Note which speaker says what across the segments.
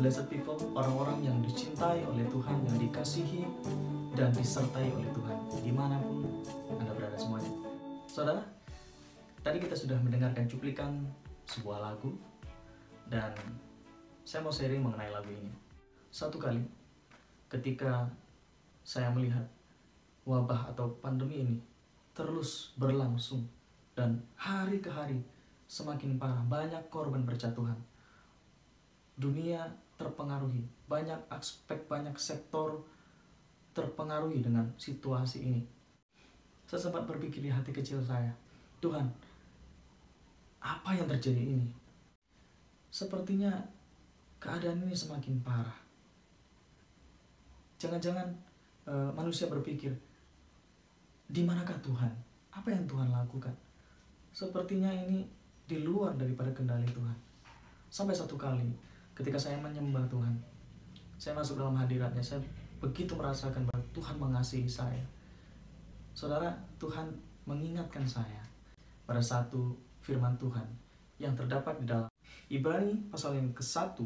Speaker 1: blessed people, orang-orang yang dicintai oleh Tuhan, yang dikasihi dan disertai oleh Tuhan, dimanapun Anda berada semuanya. Saudara, tadi kita sudah mendengarkan cuplikan sebuah lagu, dan saya mau sharing mengenai lagu ini. Satu kali, ketika saya melihat wabah atau pandemi ini terus berlangsung, dan hari ke hari semakin parah, banyak korban berjatuhan. Dunia terpengaruhi, banyak aspek, banyak sektor terpengaruhi dengan situasi ini. Saya sempat berpikir di hati kecil saya, Tuhan, apa yang terjadi ini? Sepertinya keadaan ini semakin parah. Jangan-jangan manusia berpikir, di manakah Tuhan? Apa yang Tuhan lakukan? Sepertinya ini di luar daripada kendali Tuhan. Sampai satu kali, ketika saya menyembah Tuhan, saya masuk dalam hadiratnya, saya begitu merasakan bahwa Tuhan mengasihi saya. Saudara, Tuhan mengingatkan saya pada satu firman Tuhan yang terdapat di dalam Ibrani pasal yang ke-1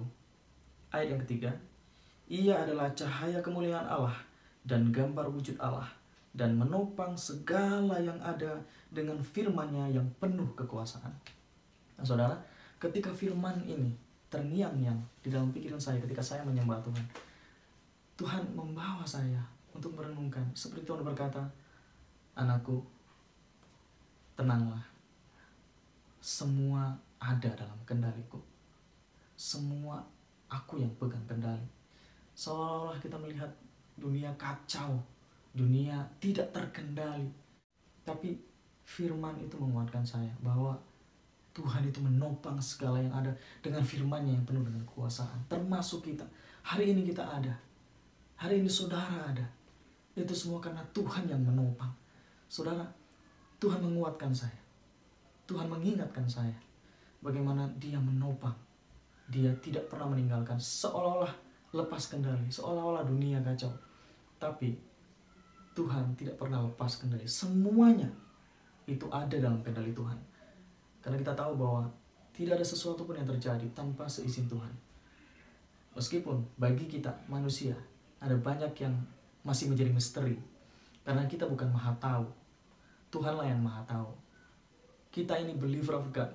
Speaker 1: ayat yang ketiga. Ia adalah cahaya kemuliaan Allah dan gambar wujud Allah, dan menopang segala yang ada dengan firman-Nya yang penuh kekuasaan. Nah, saudara, ketika firman ini terngiang-ngiang di dalam pikiran saya ketika saya menyembah Tuhan, Tuhan membawa saya untuk merenungkan. Seperti Tuhan berkata, anakku, tenanglah. Semua ada dalam kendaliku. Semua aku yang pegang kendali. Seolah-olah kita melihat dunia kacau, dunia tidak terkendali. Tapi firman itu menguatkan saya bahwa Tuhan itu menopang segala yang ada dengan firman-Nya yang penuh dengan kekuasaan. Termasuk kita. Hari ini kita ada. Hari ini saudara ada. Itu semua karena Tuhan yang menopang. Saudara, Tuhan menguatkan saya. Tuhan mengingatkan saya bagaimana Dia menopang. Dia tidak pernah meninggalkan, seolah-olah lepas kendali, seolah-olah dunia kacau. Tapi Tuhan tidak pernah lepas kendali. Semuanya itu ada dalam kendali Tuhan. Karena kita tahu bahwa tidak ada sesuatu pun yang terjadi tanpa seizin Tuhan. Meskipun bagi kita manusia ada banyak yang masih menjadi misteri. Karena kita bukan maha tahu. Tuhanlah yang maha tahu. Kita ini believer of God.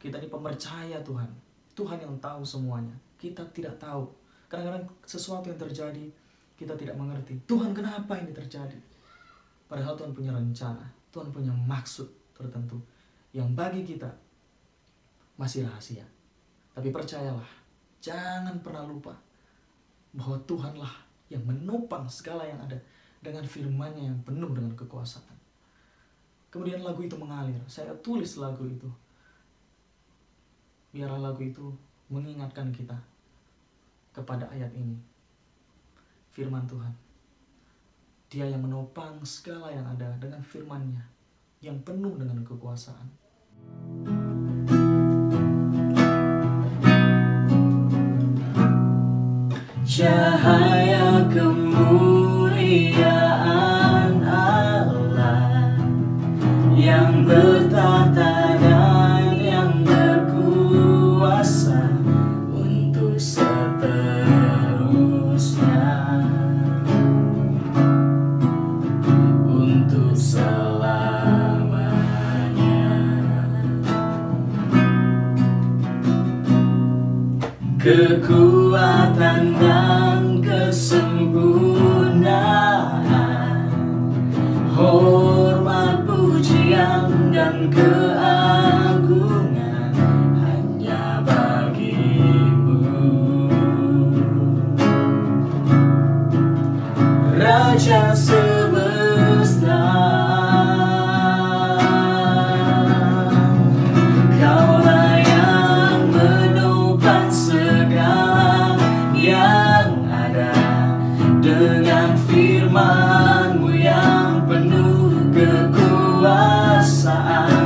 Speaker 1: Kita ini pemercaya Tuhan. Tuhan yang tahu semuanya. Kita tidak tahu. Kadang-kadang sesuatu yang terjadi kita tidak mengerti. Tuhan, kenapa ini terjadi? Padahal Tuhan punya rencana. Tuhan punya maksud tertentu yang bagi kita masih rahasia. Tapi percayalah, jangan pernah lupa bahwa Tuhanlah yang menopang segala yang ada dengan firman-Nya yang penuh dengan kekuasaan. Kemudian lagu itu mengalir. Saya tulis lagu itu. Biarlah lagu itu mengingatkan kita kepada ayat ini. Firman Tuhan. Dia yang menopang segala yang ada dengan firman-Nya yang penuh dengan kekuasaan. Cahaya kemuliaan Allah yang bertata dan yang berkuasa untuk seterusnya, untuk selamanya. Kekuatan dan kesempurnaan, hormat, pujian, dan keagungan hanya bagi-Mu, Raja semesta. Kaulah yang menopang segala yang ada dengan firman-Mu yang penuh kekuasaan.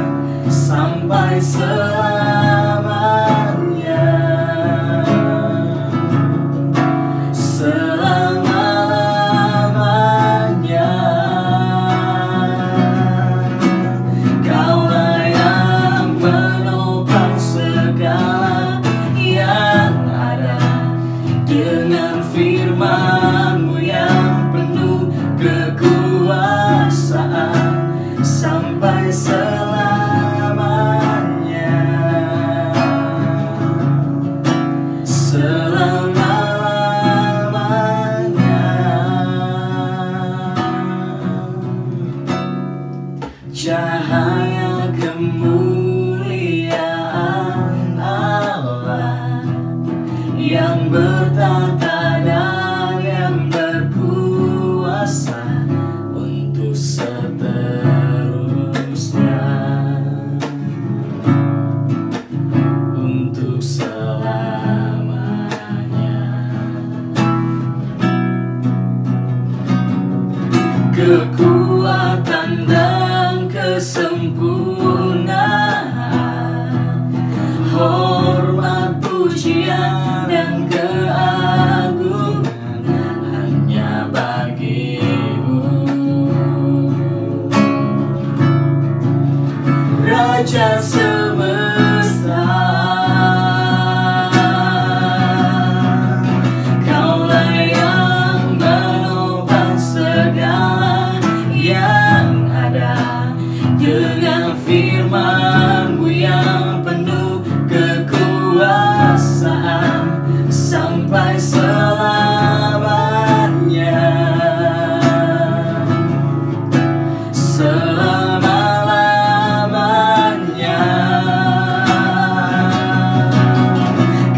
Speaker 1: Raja semesta, Kaulah yang menopang segala yang ada. Dengan firman-Mu yang penuh kekuasaan sampai selamanya, selama-lamanya.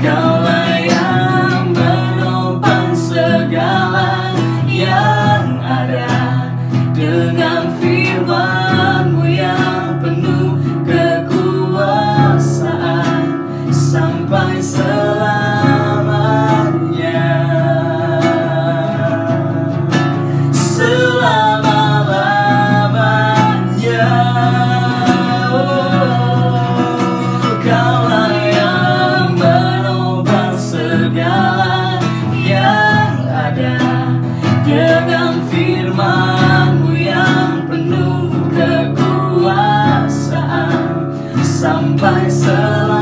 Speaker 1: Kaulah yang menopang segala yang ada. Dengan firman-Mu yang penuh kekuasaan sampai selamanya, selama-lamanya. Kaulah yang menopang segala yang ada. Dengan firman-Mu yang penuh kekuasaan sampai selamanya.